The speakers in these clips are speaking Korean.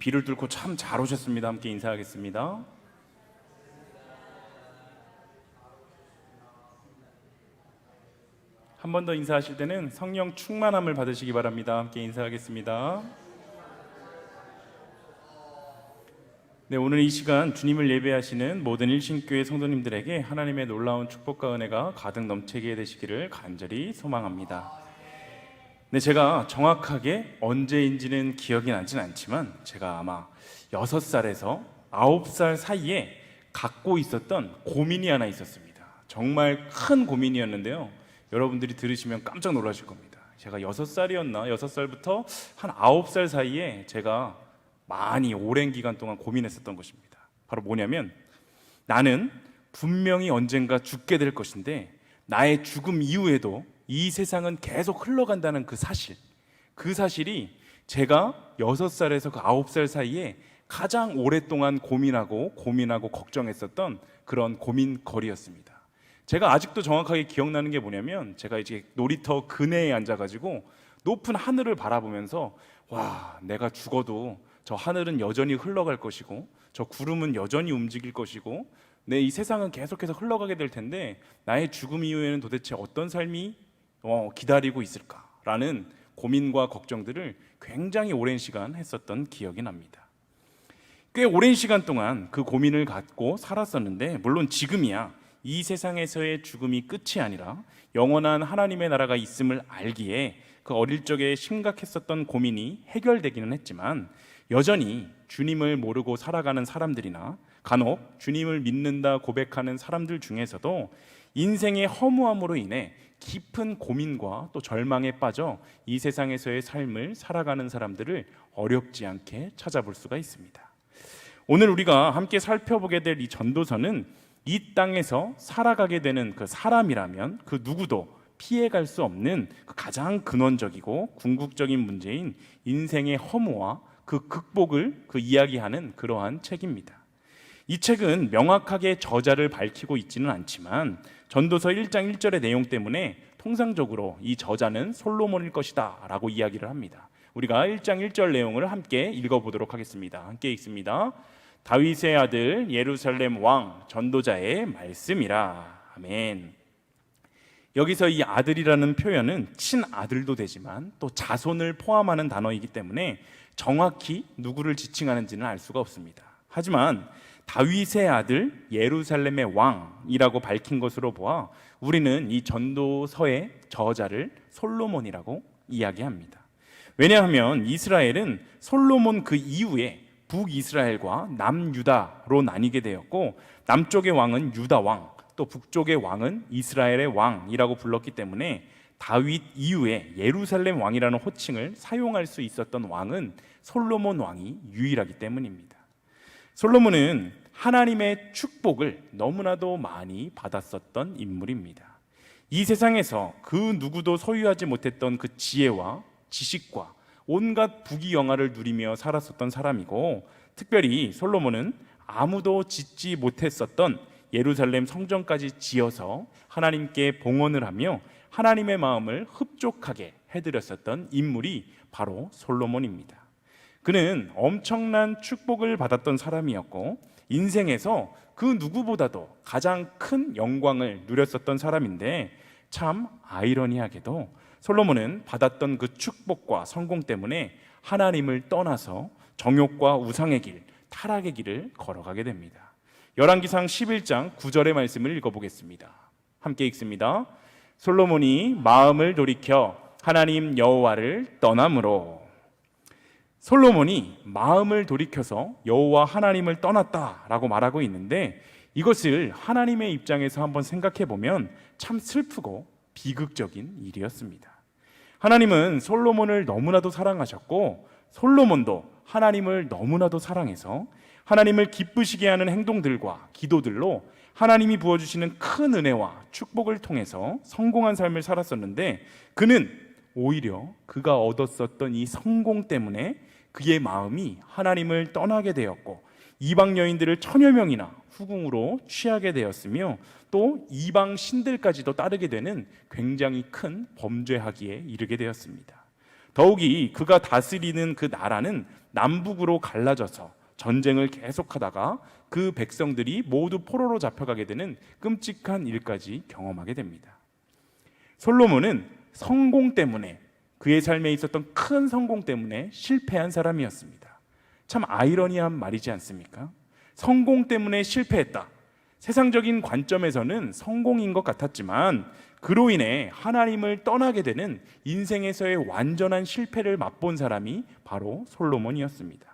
비를 뚫고 참 잘 오셨습니다. 함께 인사하겠습니다. 한 번 더 인사하실 때는 성령 충만함을 받으시기 바랍니다. 함께 인사하겠습니다. 네, 오늘 이 시간 주님을 예배하시는 모든 일신교회 성도님들에게 하나님의 놀라운 축복과 은혜가 가득 넘치게 되시기를 간절히 소망합니다. 네, 제가 정확하게 언제인지는 기억이 나진 않지만 제가 아마 6살에서 9살 사이에 갖고 있었던 고민이 하나 있었습니다. 정말 큰 고민이었는데요, 여러분들이 들으시면 깜짝 놀라실 겁니다. 제가 6살이었나? 6살부터 한 9살 사이에 제가 많이 오랜 기간 동안 고민했었던 것입니다. 바로 뭐냐면, 나는 분명히 언젠가 죽게 될 것인데 나의 죽음 이후에도 이 세상은 계속 흘러간다는 그 사실이 제가 6살에서 그 9살 사이에 가장 오랫동안 고민하고 걱정했었던 그런 고민거리였습니다. 제가 아직도 정확하게 기억나는 게 뭐냐면, 제가 이제 놀이터 그네에 앉아가지고 높은 하늘을 바라보면서 와, 내가 죽어도 저 하늘은 여전히 흘러갈 것이고 저 구름은 여전히 움직일 것이고 내 이 세상은 계속해서 흘러가게 될 텐데 나의 죽음 이후에는 도대체 어떤 삶이 기다리고 있을까라는 고민과 걱정들을 굉장히 오랜 시간 했었던 기억이 납니다. 꽤 오랜 시간 동안 그 고민을 갖고 살았었는데, 물론 지금이야 이 세상에서의 죽음이 끝이 아니라 영원한 하나님의 나라가 있음을 알기에 그 어릴 적에 심각했었던 고민이 해결되기는 했지만, 여전히 주님을 모르고 살아가는 사람들이나 간혹 주님을 믿는다 고백하는 사람들 중에서도 인생의 허무함으로 인해 깊은 고민과 또 절망에 빠져 이 세상에서의 삶을 살아가는 사람들을 어렵지 않게 찾아볼 수가 있습니다. 오늘 우리가 함께 살펴보게 될 이 전도서는 이 땅에서 살아가게 되는 그 사람이라면 그 누구도 피해갈 수 없는 그 가장 근원적이고 궁극적인 문제인 인생의 허무와 그 극복을 이야기하는 그러한 책입니다. 이 책은 명확하게 저자를 밝히고 있지는 않지만 전도서 1장 1절의 내용 때문에 통상적으로 이 저자는 솔로몬일 것이다 라고 이야기를 합니다. 우리가 1장 1절 내용을 함께 읽어보도록 하겠습니다. 함께 읽습니다. 다윗의 아들 예루살렘 왕 전도자의 말씀이라. 아멘. 여기서 이 아들이라는 표현은 친아들도 되지만 또 자손을 포함하는 단어이기 때문에 정확히 누구를 지칭하는지는 알 수가 없습니다. 하지만 다윗의 아들 예루살렘의 왕이라고 밝힌 것으로 보아 우리는 이 전도서의 저자를 솔로몬이라고 이야기합니다. 왜냐하면 이스라엘은 솔로몬 그 이후에 북이스라엘과 남유다로 나뉘게 되었고, 남쪽의 왕은 유다 왕, 또 북쪽의 왕은 이스라엘의 왕이라고 불렀기 때문에 다윗 이후에 예루살렘 왕이라는 호칭을 사용할 수 있었던 왕은 솔로몬 왕이 유일하기 때문입니다. 솔로몬은 하나님의 축복을 너무나도 많이 받았었던 인물입니다. 이 세상에서 그 누구도 소유하지 못했던 그 지혜와 지식과 온갖 부귀영화를 누리며 살았었던 사람이고, 특별히 솔로몬은 아무도 짓지 못했었던 예루살렘 성전까지 지어서 하나님께 봉헌을 하며 하나님의 마음을 흡족하게 해드렸었던 인물이 바로 솔로몬입니다. 그는 엄청난 축복을 받았던 사람이었고 인생에서 그 누구보다도 가장 큰 영광을 누렸었던 사람인데, 참 아이러니하게도 솔로몬은 받았던 그 축복과 성공 때문에 하나님을 떠나서 정욕과 우상의 길, 타락의 길을 걸어가게 됩니다. 열왕기상 11장 9절의 말씀을 읽어보겠습니다. 함께 읽습니다. 솔로몬이 마음을 돌이켜 하나님 여호와를 떠남으로. 솔로몬이 마음을 돌이켜서 여호와 하나님을 떠났다라고 말하고 있는데, 이것을 하나님의 입장에서 한번 생각해 보면 참 슬프고 비극적인 일이었습니다. 하나님은 솔로몬을 너무나도 사랑하셨고 솔로몬도 하나님을 너무나도 사랑해서 하나님을 기쁘시게 하는 행동들과 기도들로 하나님이 부어주시는 큰 은혜와 축복을 통해서 성공한 삶을 살았었는데, 그는 오히려 그가 얻었었던 이 성공 때문에 그의 마음이 하나님을 떠나게 되었고 이방 여인들을 1000여 명이나 후궁으로 취하게 되었으며 또 이방 신들까지도 따르게 되는 굉장히 큰 범죄하기에 이르게 되었습니다. 더욱이 그가 다스리는 그 나라는 남북으로 갈라져서 전쟁을 계속하다가 그 백성들이 모두 포로로 잡혀가게 되는 끔찍한 일까지 경험하게 됩니다. 솔로몬은 성공 때문에, 그의 삶에 있었던 큰 성공 때문에 실패한 사람이었습니다. 참 아이러니한 말이지 않습니까? 성공 때문에 실패했다. 세상적인 관점에서는 성공인 것 같았지만 그로 인해 하나님을 떠나게 되는 인생에서의 완전한 실패를 맛본 사람이 바로 솔로몬이었습니다.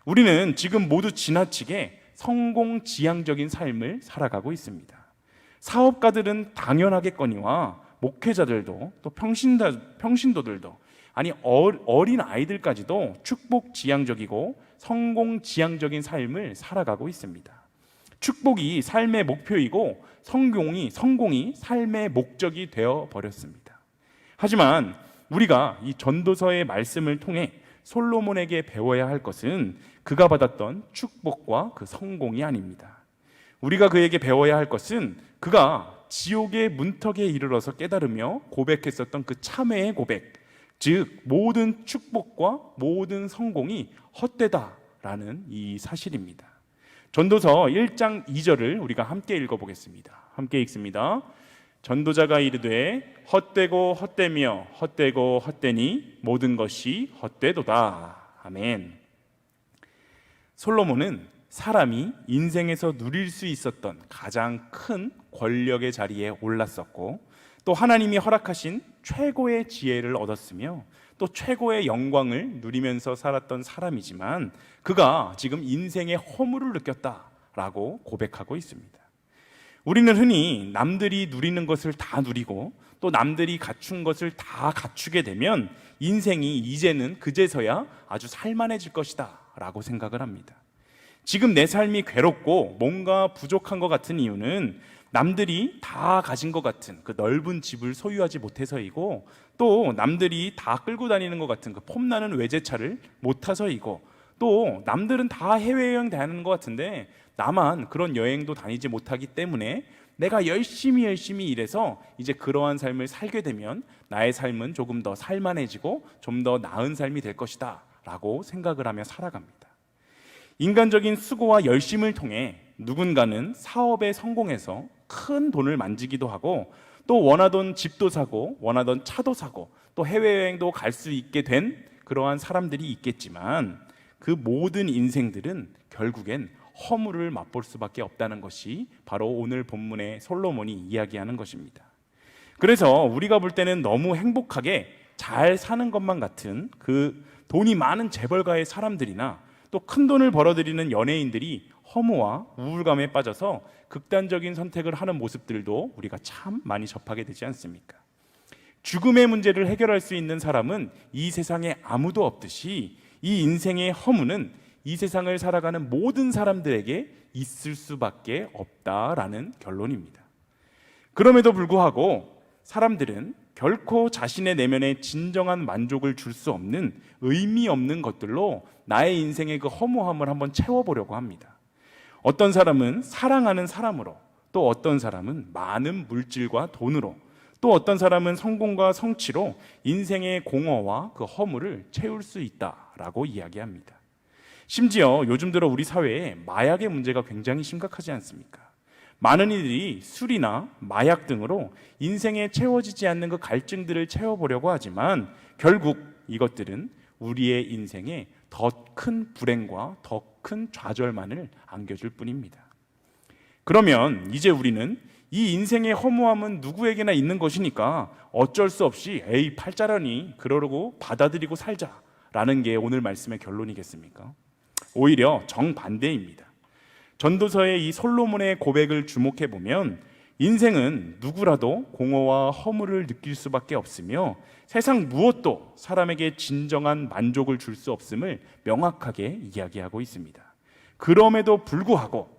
우리는 지금 모두 지나치게 성공지향적인 삶을 살아가고 있습니다. 사업가들은 당연하겠거니와 목회자들도 또 평신도들도, 아니 어린 아이들까지도 축복지향적이고 성공지향적인 삶을 살아가고 있습니다. 축복이 삶의 목표이고 성공이 삶의 목적이 되어 버렸습니다. 하지만 우리가 이 전도서의 말씀을 통해 솔로몬에게 배워야 할 것은 그가 받았던 축복과 그 성공이 아닙니다. 우리가 그에게 배워야 할 것은 그가 지옥의 문턱에 이르러서 깨달으며 고백했었던 그 참회의 고백, 즉 모든 축복과 모든 성공이 헛되다라는 이 사실입니다. 전도서 1장 2절을 우리가 함께 읽어보겠습니다. 함께 읽습니다. 전도자가 이르되 헛되고 헛되며 헛되고 헛되니 모든 것이 헛되도다. 아멘. 솔로몬은 사람이 인생에서 누릴 수 있었던 가장 큰 권력의 자리에 올랐었고, 또 하나님이 허락하신 최고의 지혜를 얻었으며 또 최고의 영광을 누리면서 살았던 사람이지만 그가 지금 인생의 허물을 느꼈다라고 고백하고 있습니다. 우리는 흔히 남들이 누리는 것을 다 누리고 또 남들이 갖춘 것을 다 갖추게 되면 인생이 이제는 그제서야 아주 살만해질 것이다 라고 생각을 합니다. 지금 내 삶이 괴롭고 뭔가 부족한 것 같은 이유는 남들이 다 가진 것 같은 그 넓은 집을 소유하지 못해서이고, 또 남들이 다 끌고 다니는 것 같은 그 폼나는 외제차를 못 타서이고, 또 남들은 다 해외여행 다니는 것 같은데 나만 그런 여행도 다니지 못하기 때문에 내가 열심히 일해서 이제 그러한 삶을 살게 되면 나의 삶은 조금 더 살만해지고 좀 더 나은 삶이 될 것이다 라고 생각을 하며 살아갑니다. 인간적인 수고와 열심을 통해 누군가는 사업에 성공해서 큰 돈을 만지기도 하고, 또 원하던 집도 사고 원하던 차도 사고 또 해외여행도 갈 수 있게 된 그러한 사람들이 있겠지만 그 모든 인생들은 결국엔 허물을 맛볼 수밖에 없다는 것이 바로 오늘 본문의 솔로몬이 이야기하는 것입니다. 그래서 우리가 볼 때는 너무 행복하게 잘 사는 것만 같은 그 돈이 많은 재벌가의 사람들이나 또 큰 돈을 벌어들이는 연예인들이 허무와 우울감에 빠져서 극단적인 선택을 하는 모습들도 우리가 참 많이 접하게 되지 않습니까? 죽음의 문제를 해결할 수 있는 사람은 이 세상에 아무도 없듯이 이 인생의 허무는 이 세상을 살아가는 모든 사람들에게 있을 수밖에 없다라는 결론입니다. 그럼에도 불구하고 사람들은 결코 자신의 내면에 진정한 만족을 줄 수 없는 의미 없는 것들로 나의 인생의 그 허무함을 한번 채워보려고 합니다. 어떤 사람은 사랑하는 사람으로, 또 어떤 사람은 많은 물질과 돈으로, 또 어떤 사람은 성공과 성취로 인생의 공허와 그 허물을 채울 수 있다라고 이야기합니다. 심지어 요즘 들어 우리 사회에 마약의 문제가 굉장히 심각하지 않습니까? 많은 이들이 술이나 마약 등으로 인생에 채워지지 않는 그 갈증들을 채워보려고 하지만 결국 이것들은 우리의 인생에 더 큰 불행과 더 큰 좌절만을 안겨줄 뿐입니다. 그러면 이제 우리는 이 인생의 허무함은 누구에게나 있는 것이니까 어쩔 수 없이 에이 팔자라니 그러고 받아들이고 살자라는 게 오늘 말씀의 결론이겠습니까? 오히려 정반대입니다. 전도서의 이 솔로몬의 고백을 주목해 보면 인생은 누구라도 공허와 허물을 느낄 수밖에 없으며 세상 무엇도 사람에게 진정한 만족을 줄 수 없음을 명확하게 이야기하고 있습니다. 그럼에도 불구하고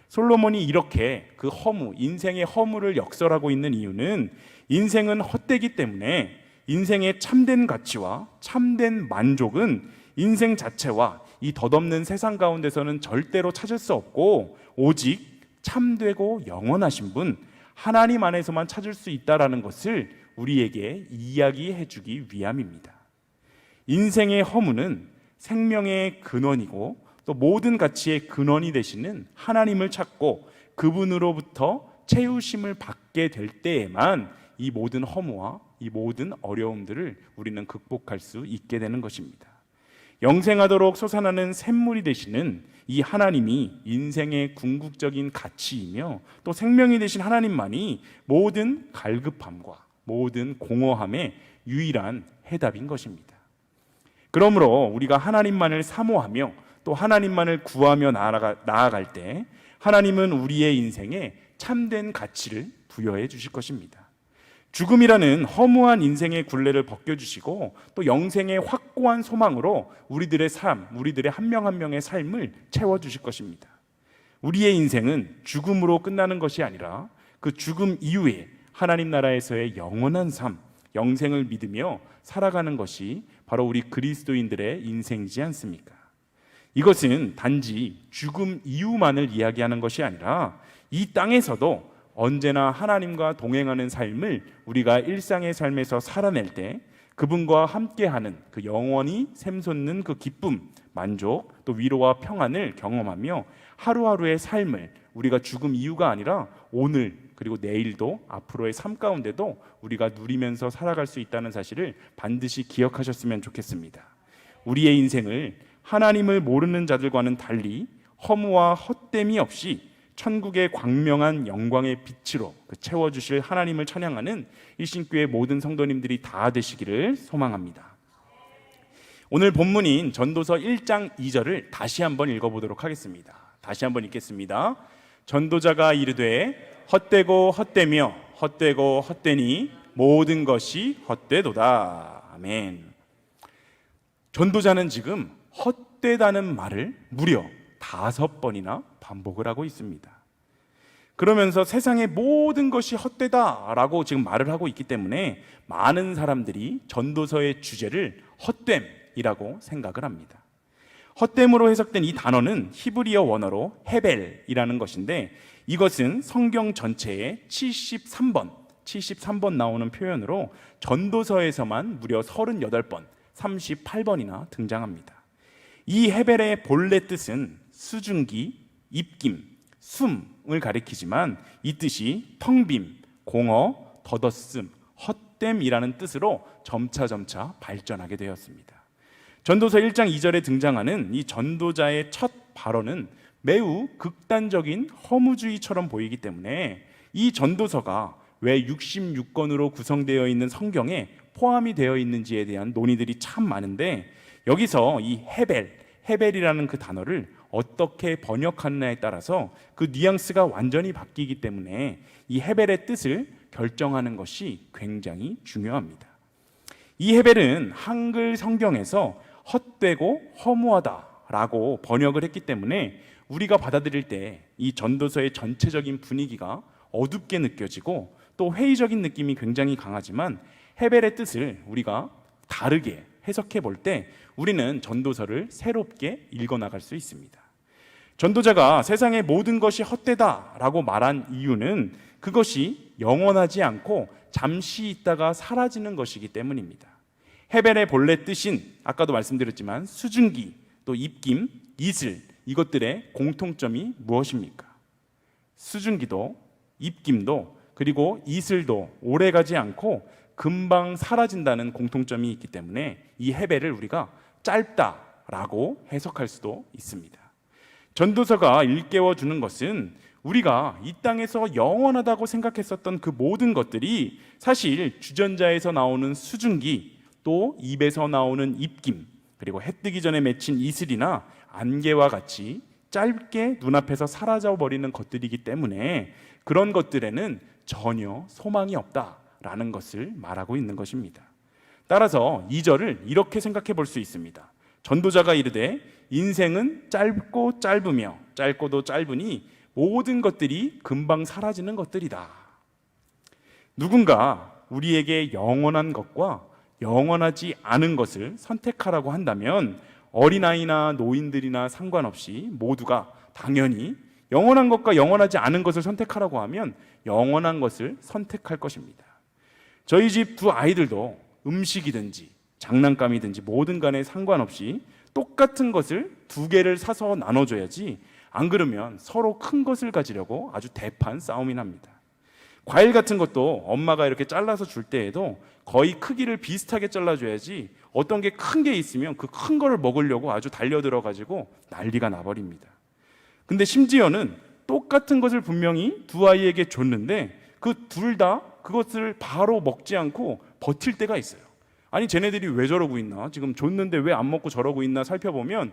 솔로몬이 이렇게 그 허무, 인생의 허물을 역설하고 있는 이유는 인생은 헛되기 때문에 인생의 참된 가치와 참된 만족은 인생 자체와 이 덧없는 세상 가운데서는 절대로 찾을 수 없고 오직 참되고 영원하신 분 하나님 안에서만 찾을 수 있다라는 것을 우리에게 이야기해 주기 위함입니다. 인생의 허무는 생명의 근원이고 또 모든 가치의 근원이 되시는 하나님을 찾고 그분으로부터 채우심을 받게 될 때에만 이 모든 허무와 이 모든 어려움들을 우리는 극복할 수 있게 되는 것입니다. 영생하도록 솟아나는 샘물이 되시는 이 하나님이 인생의 궁극적인 가치이며 또 생명이 되신 하나님만이 모든 갈급함과 모든 공허함의 유일한 해답인 것입니다. 그러므로 우리가 하나님만을 사모하며 또 하나님만을 구하며 나아갈 때 하나님은 우리의 인생에 참된 가치를 부여해 주실 것입니다. 죽음이라는 허무한 인생의 굴레를 벗겨주시고 또 영생의 확고한 소망으로 우리들의 삶, 우리들의 한 명 한 명의 삶을 채워주실 것입니다. 우리의 인생은 죽음으로 끝나는 것이 아니라 그 죽음 이후에 하나님 나라에서의 영원한 삶, 영생을 믿으며 살아가는 것이 바로 우리 그리스도인들의 인생이지 않습니까? 이것은 단지 죽음 이후만을 이야기하는 것이 아니라 이 땅에서도 언제나 하나님과 동행하는 삶을 우리가 일상의 삶에서 살아낼 때 그분과 함께하는 그 영원히 샘솟는 그 기쁨, 만족, 또 위로와 평안을 경험하며 하루하루의 삶을 우리가 죽음 이후가 아니라 오늘 그리고 내일도 앞으로의 삶 가운데도 우리가 누리면서 살아갈 수 있다는 사실을 반드시 기억하셨으면 좋겠습니다. 우리의 인생을 하나님을 모르는 자들과는 달리 허무와 헛됨이 없이 천국의 광명한 영광의 빛으로 채워주실 하나님을 찬양하는 일신교회 모든 성도님들이 다 되시기를 소망합니다. 오늘 본문인 전도서 1장 2절을 다시 한번 읽어보도록 하겠습니다. 다시 한번 읽겠습니다. 전도자가 이르되 헛되고 헛되며 헛되고 헛되니 모든 것이 헛되도다. 아멘. 전도자는 지금 헛되다는 말을 무려 5번이나 반복을 하고 있습니다. 그러면서 세상의 모든 것이 헛되다라고 지금 말을 하고 있기 때문에 많은 사람들이 전도서의 주제를 헛됨이라고 생각을 합니다. 헛됨으로 해석된 이 단어는 히브리어 원어로 헤벨이라는 것인데 이것은 성경 전체에 73번 나오는 표현으로 전도서에서만 무려 38번, 38번이나 등장합니다. 이 헤벨의 본래 뜻은 수증기, 입김, 숨을 가리키지만 이 뜻이 텅빔, 공허, 덧없음, 헛됨이라는 뜻으로 점차 발전하게 되었습니다. 전도서 1장 2절에 등장하는 이 전도자의 첫 발언은 매우 극단적인 허무주의처럼 보이기 때문에 이 전도서가 왜 66권으로 구성되어 있는 성경에 포함이 되어 있는지에 대한 논의들이 참 많은데 여기서 이 헤벨이라는 그 단어를 어떻게 번역하느냐에 따라서 그 뉘앙스가 완전히 바뀌기 때문에 이 헤벨의 뜻을 결정하는 것이 굉장히 중요합니다. 이 헤벨은 한글 성경에서 헛되고 허무하다라고 번역을 했기 때문에 우리가 받아들일 때 이 전도서의 전체적인 분위기가 어둡게 느껴지고 또 회의적인 느낌이 굉장히 강하지만 헤벨의 뜻을 우리가 다르게 해석해 볼 때 우리는 전도서를 새롭게 읽어나갈 수 있습니다. 전도자가 세상의 모든 것이 헛되다라고 말한 이유는 그것이 영원하지 않고 잠시 있다가 사라지는 것이기 때문입니다. 헤벨의 본래 뜻인 아까도 말씀드렸지만 수증기, 또 입김, 이슬 이것들의 공통점이 무엇입니까? 수증기도 입김도 그리고 이슬도 오래가지 않고 금방 사라진다는 공통점이 있기 때문에 이 헤벨을 우리가 짧다라고 해석할 수도 있습니다. 전도서가 일깨워 주는 것은 우리가 이 땅에서 영원하다고 생각했었던 그 모든 것들이 사실 주전자에서 나오는 수증기 또 입에서 나오는 입김 그리고 해 뜨기 전에 맺힌 이슬이나 안개와 같이 짧게 눈앞에서 사라져버리는 것들이기 때문에 그런 것들에는 전혀 소망이 없다라는 것을 말하고 있는 것입니다. 따라서 2절을 이렇게 생각해 볼 수 있습니다. 전도자가 이르되 인생은 짧고 짧으며 짧고도 짧으니 모든 것들이 금방 사라지는 것들이다. 누군가 우리에게 영원한 것과 영원하지 않은 것을 선택하라고 한다면 어린아이나 노인들이나 상관없이 모두가 당연히 영원한 것과 영원하지 않은 것을 선택하라고 하면 영원한 것을 선택할 것입니다. 저희 집 두 아이들도 음식이든지 장난감이든지 뭐든 간에 상관없이 똑같은 것을 두 개를 사서 나눠줘야지, 안 그러면 서로 큰 것을 가지려고 아주 대판 싸움이 납니다. 과일 같은 것도 엄마가 이렇게 잘라서 줄 때에도 거의 크기를 비슷하게 잘라줘야지, 어떤 게 큰 게 있으면 그 큰 거를 먹으려고 아주 달려들어가지고 난리가 나버립니다. 근데 심지어는 똑같은 것을 분명히 두 아이에게 줬는데 그 둘 다 그것을 바로 먹지 않고 버틸 때가 있어요. 아니 쟤네들이 왜 저러고 있나, 지금 줬는데 왜 안 먹고 저러고 있나 살펴보면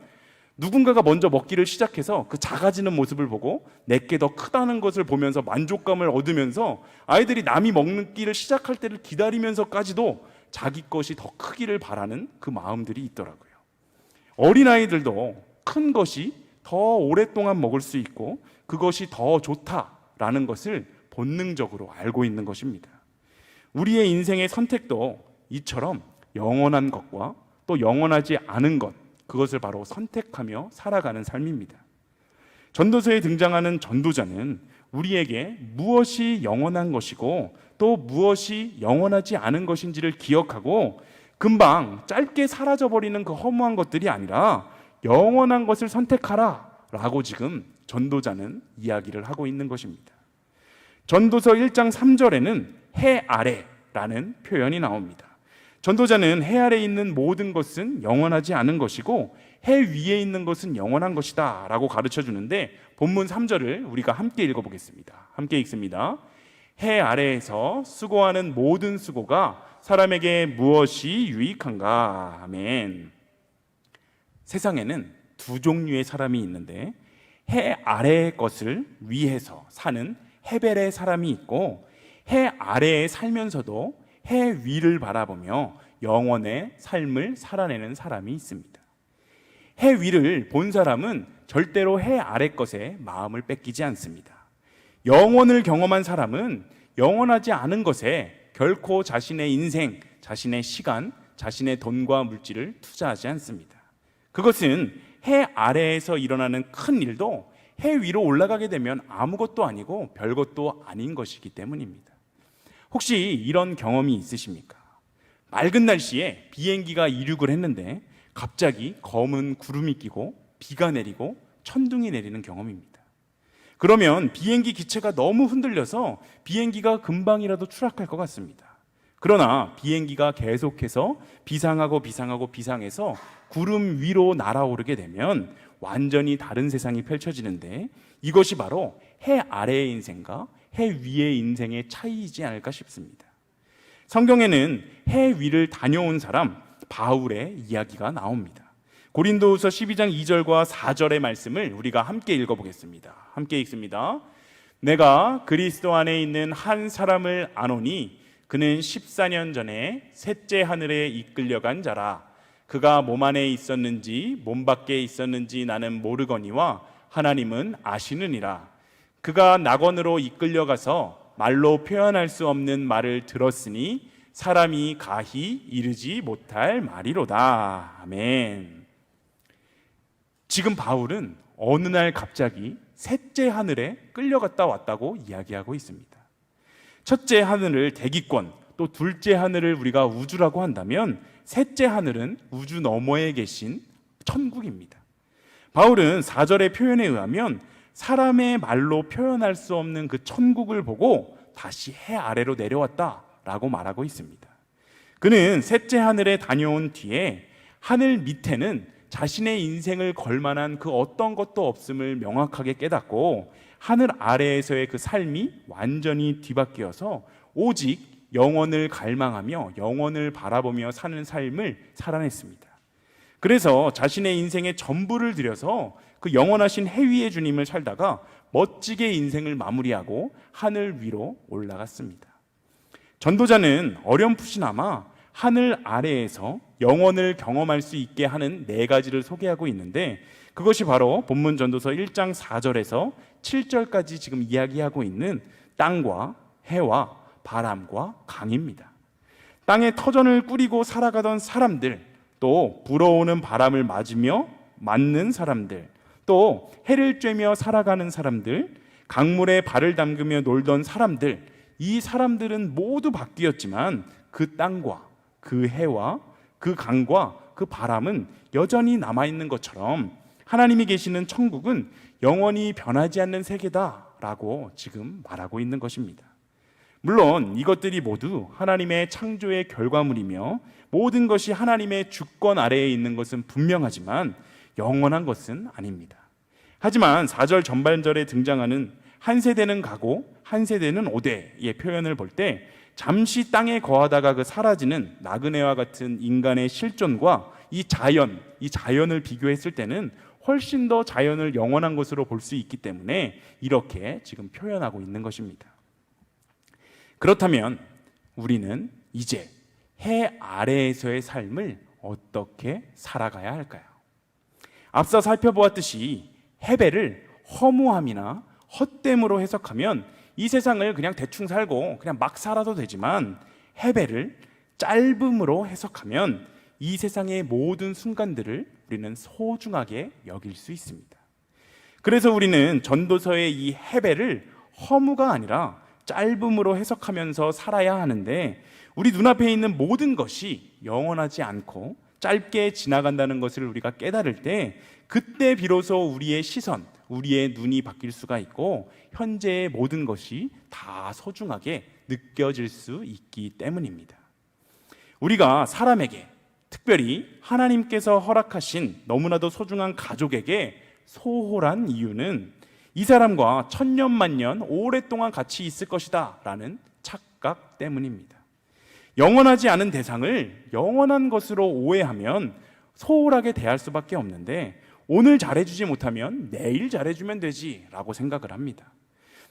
누군가가 먼저 먹기를 시작해서 그 작아지는 모습을 보고 내게 더 크다는 것을 보면서 만족감을 얻으면서 아이들이 남이 먹기를 시작할 때를 기다리면서까지도 자기 것이 더 크기를 바라는 그 마음들이 있더라고요. 어린아이들도 큰 것이 더 오랫동안 먹을 수 있고 그것이 더 좋다라는 것을 본능적으로 알고 있는 것입니다. 우리의 인생의 선택도 이처럼 영원한 것과 또 영원하지 않은 것, 그것을 바로 선택하며 살아가는 삶입니다. 전도서에 등장하는 전도자는 우리에게 무엇이 영원한 것이고 또 무엇이 영원하지 않은 것인지를 기억하고 금방 짧게 사라져버리는 그 허무한 것들이 아니라 영원한 것을 선택하라 라고 지금 전도자는 이야기를 하고 있는 것입니다. 전도서 1장 3절에는 해 아래라는 표현이 나옵니다. 전도자는 해 아래에 있는 모든 것은 영원하지 않은 것이고 해 위에 있는 것은 영원한 것이다 라고 가르쳐 주는데, 본문 3절을 우리가 함께 읽어보겠습니다. 함께 읽습니다. 해 아래에서 수고하는 모든 수고가 사람에게 무엇이 유익한가. 아멘. 세상에는 두 종류의 사람이 있는데 해 아래의 것을 위해서 사는 해벨의 사람이 있고, 해 아래에 살면서도 해 위를 바라보며 영원의 삶을 살아내는 사람이 있습니다. 해 위를 본 사람은 절대로 해 아래 것에 마음을 뺏기지 않습니다. 영원을 경험한 사람은 영원하지 않은 것에 결코 자신의 인생, 자신의 시간, 자신의 돈과 물질을 투자하지 않습니다. 그것은 해 아래에서 일어나는 큰 일도 해 위로 올라가게 되면 아무것도 아니고 별것도 아닌 것이기 때문입니다. 혹시 이런 경험이 있으십니까? 맑은 날씨에 비행기가 이륙을 했는데 갑자기 검은 구름이 끼고 비가 내리고 천둥이 내리는 경험입니다. 그러면 비행기 기체가 너무 흔들려서 비행기가 금방이라도 추락할 것 같습니다. 그러나 비행기가 계속해서 비상해서 구름 위로 날아오르게 되면 완전히 다른 세상이 펼쳐지는데, 이것이 바로 해 아래의 인생과 해 위의 인생의 차이이지 않을까 싶습니다. 성경에는 해 위를 다녀온 사람 바울의 이야기가 나옵니다. 고린도후서 12장 2절과 4절의 말씀을 우리가 함께 읽어보겠습니다. 함께 읽습니다. 내가 그리스도 안에 있는 한 사람을 아노니 그는 14년 전에 셋째 하늘에 이끌려간 자라. 그가 몸 안에 있었는지 몸 밖에 있었는지 나는 모르거니와 하나님은 아시느니라. 그가 낙원으로 이끌려가서 말로 표현할 수 없는 말을 들었으니 사람이 가히 이르지 못할 말이로다. 아멘. 지금 바울은 어느 날 갑자기 셋째 하늘에 끌려갔다 왔다고 이야기하고 있습니다. 첫째 하늘을 대기권, 또 둘째 하늘을 우리가 우주라고 한다면 셋째 하늘은 우주 너머에 계신 천국입니다. 바울은 4절의 표현에 의하면 사람의 말로 표현할 수 없는 그 천국을 보고 다시 해 아래로 내려왔다라고 말하고 있습니다. 그는 셋째 하늘에 다녀온 뒤에 하늘 밑에는 자신의 인생을 걸 만한 그 어떤 것도 없음을 명확하게 깨닫고 하늘 아래에서의 그 삶이 완전히 뒤바뀌어서 오직 영원을 갈망하며 영원을 바라보며 사는 삶을 살아냈습니다. 그래서 자신의 인생의 전부를 들여서 그 영원하신 해 위의 주님을 살다가 멋지게 인생을 마무리하고 하늘 위로 올라갔습니다. 전도자는 어렴풋이나마 하늘 아래에서 영원을 경험할 수 있게 하는 4가지를 소개하고 있는데, 그것이 바로 본문 전도서 1장 4절에서 7절까지 지금 이야기하고 있는 땅과 해와 바람과 강입니다. 땅에 터전을 꾸리고 살아가던 사람들, 또 불어오는 바람을 맞는 사람들, 또 해를 쬐며 살아가는 사람들, 강물에 발을 담그며 놀던 사람들, 이 사람들은 모두 바뀌었지만 그 땅과 그 해와 그 강과 그 바람은 여전히 남아있는 것처럼 하나님이 계시는 천국은 영원히 변하지 않는 세계다라고 지금 말하고 있는 것입니다. 물론 이것들이 모두 하나님의 창조의 결과물이며 모든 것이 하나님의 주권 아래에 있는 것은 분명하지만 영원한 것은 아닙니다. 하지만 4절 전반절에 등장하는 한 세대는 가고 한 세대는 오되의 표현을 볼 때 잠시 땅에 거하다가 그 사라지는 나그네와 같은 인간의 실존과 이 자연을 비교했을 때는 훨씬 더 자연을 영원한 것으로 볼 수 있기 때문에 이렇게 지금 표현하고 있는 것입니다. 그렇다면 우리는 이제 해 아래에서의 삶을 어떻게 살아가야 할까요? 앞서 살펴보았듯이 해배를 허무함이나 헛됨으로 해석하면 이 세상을 그냥 대충 살고 그냥 막 살아도 되지만, 해배를 짧음으로 해석하면 이 세상의 모든 순간들을 우리는 소중하게 여길 수 있습니다. 그래서 우리는 전도서의 이 해배를 허무가 아니라 짧음으로 해석하면서 살아야 하는데, 우리 눈앞에 있는 모든 것이 영원하지 않고 짧게 지나간다는 것을 우리가 깨달을 때 그때 비로소 우리의 시선, 우리의 눈이 바뀔 수가 있고 현재의 모든 것이 다 소중하게 느껴질 수 있기 때문입니다. 우리가 사람에게, 특별히 하나님께서 허락하신 너무나도 소중한 가족에게 소홀한 이유는 이 사람과 천년만년 오랫동안 같이 있을 것이다 라는 착각 때문입니다. 영원하지 않은 대상을 영원한 것으로 오해하면 소홀하게 대할 수밖에 없는데, 오늘 잘해주지 못하면 내일 잘해주면 되지 라고 생각을 합니다.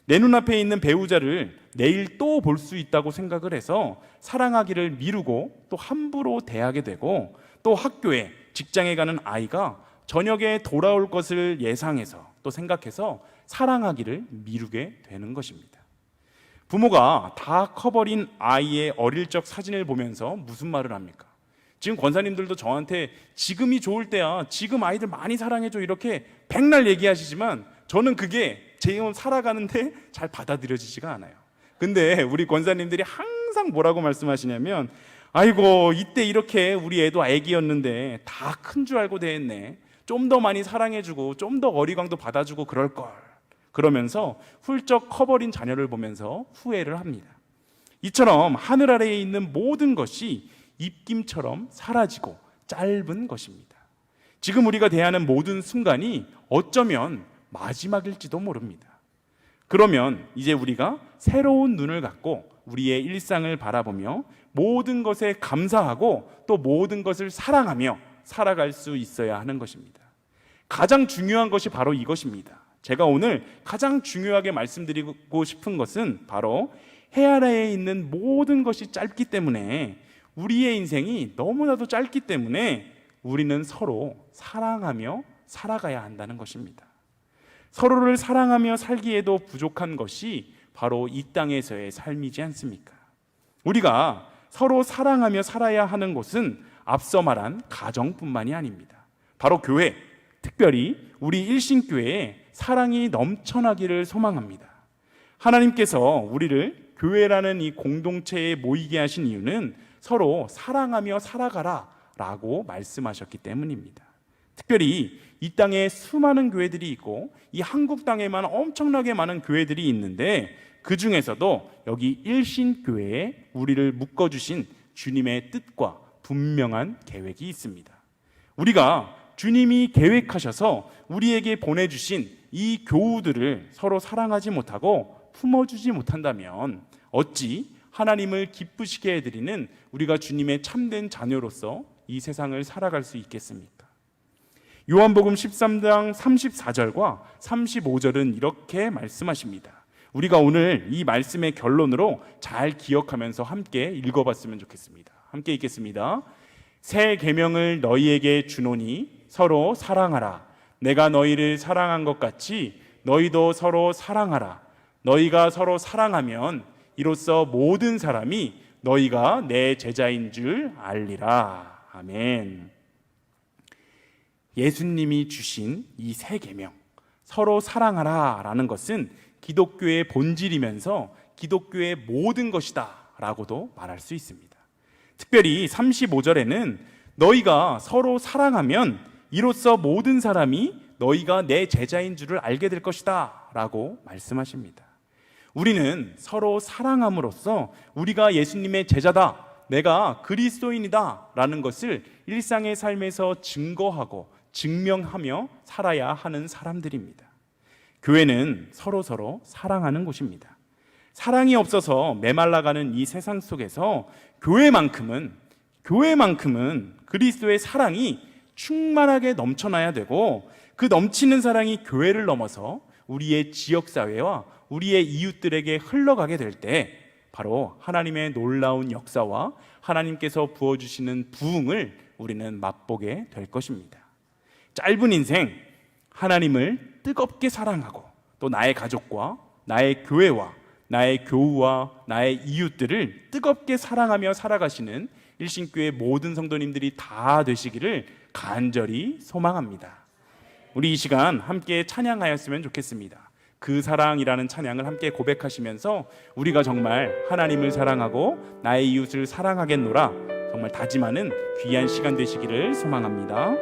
내 눈앞에 있는 배우자를 내일 또 볼 수 있다고 생각을 해서 사랑하기를 미루고 또 함부로 대하게 되고, 또 학교에, 직장에 가는 아이가 저녁에 돌아올 것을 예상해서 또 생각해서 사랑하기를 미루게 되는 것입니다. 부모가 다 커버린 아이의 어릴 적 사진을 보면서 무슨 말을 합니까? 지금 권사님들도 저한테 지금이 좋을 때야, 지금 아이들 많이 사랑해줘, 이렇게 백날 얘기하시지만 저는 그게 제 혼 살아가는데 잘 받아들여지지가 않아요. 근데 우리 권사님들이 항상 뭐라고 말씀하시냐면, 아이고 이때 이렇게 우리 애도 애기였는데 다 큰 줄 알고 대했네, 좀 더 많이 사랑해주고 좀 더 어리광도 받아주고 그럴걸, 그러면서 훌쩍 커버린 자녀를 보면서 후회를 합니다. 이처럼 하늘 아래에 있는 모든 것이 입김처럼 사라지고 짧은 것입니다. 지금 우리가 대하는 모든 순간이 어쩌면 마지막일지도 모릅니다. 그러면 이제 우리가 새로운 눈을 갖고 우리의 일상을 바라보며 모든 것에 감사하고 또 모든 것을 사랑하며 살아갈 수 있어야 하는 것입니다. 가장 중요한 것이 바로 이것입니다. 제가 오늘 가장 중요하게 말씀드리고 싶은 것은 바로 해 아래에 있는 모든 것이 짧기 때문에, 우리의 인생이 너무나도 짧기 때문에 우리는 서로 사랑하며 살아가야 한다는 것입니다. 서로를 사랑하며 살기에도 부족한 것이 바로 이 땅에서의 삶이지 않습니까? 우리가 서로 사랑하며 살아야 하는 곳은 앞서 말한 가정뿐만이 아닙니다. 바로 교회, 특별히 우리 일신교회에 사랑이 넘쳐나기를 소망합니다. 하나님께서 우리를 교회라는 이 공동체에 모이게 하신 이유는 서로 사랑하며 살아가라 라고 말씀하셨기 때문입니다. 특별히 이 땅에 수많은 교회들이 있고 이 한국 땅에만 엄청나게 많은 교회들이 있는데, 그 중에서도 여기 일신교회에 우리를 묶어주신 주님의 뜻과 분명한 계획이 있습니다. 우리가 주님이 계획하셔서 우리에게 보내주신 이 교우들을 서로 사랑하지 못하고 품어주지 못한다면 어찌 하나님을 기쁘시게 해드리는 우리가 주님의 참된 자녀로서 이 세상을 살아갈 수 있겠습니까? 요한복음 13장 34절과 35절은 이렇게 말씀하십니다. 우리가 오늘 이 말씀의 결론으로 잘 기억하면서 함께 읽어봤으면 좋겠습니다. 함께 읽겠습니다. 새 계명을 너희에게 주노니 서로 사랑하라. 내가 너희를 사랑한 것 같이 너희도 서로 사랑하라. 너희가 서로 사랑하면 이로써 모든 사람이 너희가 내 제자인 줄 알리라. 아멘. 예수님이 주신 이 새 계명, 서로 사랑하라 라는 것은 기독교의 본질이면서 기독교의 모든 것이다 라고도 말할 수 있습니다. 특별히 35절에는 너희가 서로 사랑하면 이로써 모든 사람이 너희가 내 제자인 줄을 알게 될 것이다 라고 말씀하십니다. 우리는 서로 사랑함으로써 우리가 예수님의 제자다, 내가 그리스도인이다 라는 것을 일상의 삶에서 증거하고 증명하며 살아야 하는 사람들입니다. 교회는 서로 사랑하는 곳입니다. 사랑이 없어서 메말라가는 이 세상 속에서 교회만큼은 그리스도의 사랑이 충만하게 넘쳐나야 되고, 그 넘치는 사랑이 교회를 넘어서 우리의 지역사회와 우리의 이웃들에게 흘러가게 될 때 바로 하나님의 놀라운 역사와 하나님께서 부어주시는 부흥을 우리는 맛보게 될 것입니다. 짧은 인생, 하나님을 뜨겁게 사랑하고 또 나의 가족과 나의 교회와 나의 교우와 나의 이웃들을 뜨겁게 사랑하며 살아가시는 일신교회 모든 성도님들이 다 되시기를 간절히 소망합니다. 우리 이 시간 함께 찬양하였으면 좋겠습니다. 그 사랑이라는 찬양을 함께 고백하시면서 우리가 정말 하나님을 사랑하고 나의 이웃을 사랑하겠노라 정말 다짐하는 귀한 시간 되시기를 소망합니다.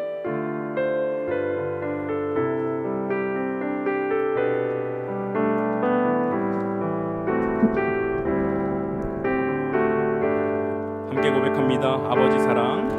함께 고백합니다. 아버지 사랑